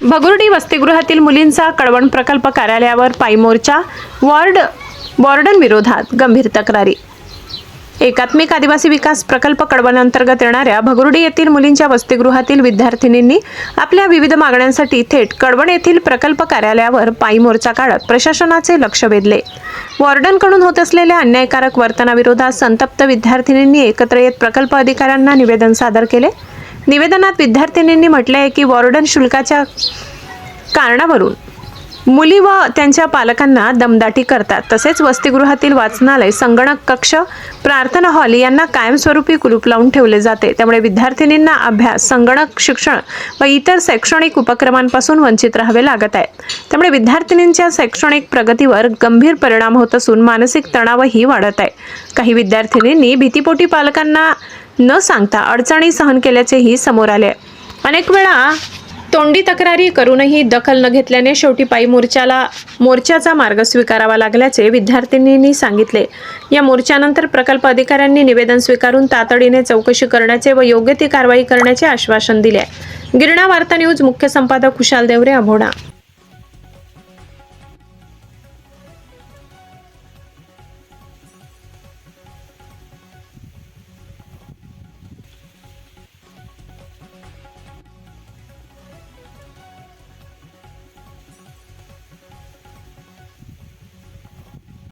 भगुर्डी वसतिगृहातील मुलींचा कळवण प्रकल्प कार्यालयावर पायी मोर्चा, वॉर्डन विरोधात गंभीर तक्रारी। एकात्मिक आदिवासी विकास प्रकल्प कळवण अंतर्गत येणाऱ्या भगुर्डी येथील मुलींच्या वसतिगृहातील विद्यार्थिनींनी आपल्या विविध मागण्यांसाठी थेट कळवण येथील प्रकल्प कार्यालयावर पायी मोर्चा काढत प्रशासनाचे लक्ष वेधले। वॉर्डनकडून होत असलेल्या अन्यायकारक वर्तनाविरोधात संतप्त विद्यार्थिनींनी एकत्र येत प्रकल्प अधिकाऱ्यांना निवेदन सादर केले। निवेदनात विद्यार्थिनींनी म्हटले आहे की वॉर्डन शुल्काच्या कारणावरून मुली व त्यांच्या पालकांना दमदाटी करतात, तसेच वसतिगृहातील वाचनालय, संगणक कक्ष, प्रार्थना हॉल यांना कायमस्वरूपी कुलूप लावून ठेवले जाते। त्यामुळे विद्यार्थिनींना अभ्यास, संगणक शिक्षण व इतर शैक्षणिक उपक्रमांपासून वंचित राहावे लागत आहे। त्यामुळे विद्यार्थिनींच्या शैक्षणिक प्रगतीवर गंभीर परिणाम होत असून मानसिक तणावही वाढत आहे। काही विद्यार्थिनींनी भीतीपोटी पालकांना न सांगता अडचणी सहन केल्याचेही समोर आले। अनेक वेळा तोंडी तक्रारी करूनही दखल न घेतल्याने शेवटी पायी मोर्चाचा मार्ग स्वीकारावा लागल्याचे विद्यार्थिनींनी सांगितले। या मोर्चानंतर प्रकल्प अधिकाऱ्यांनी निवेदन स्वीकारून तातडीने चौकशी करण्याचे व योग्य ती कारवाई करण्याचे आश्वासन दिले। गिरणा वार्ता न्यूज मुख्य संपादक खुशाल देवरे, अभोणा।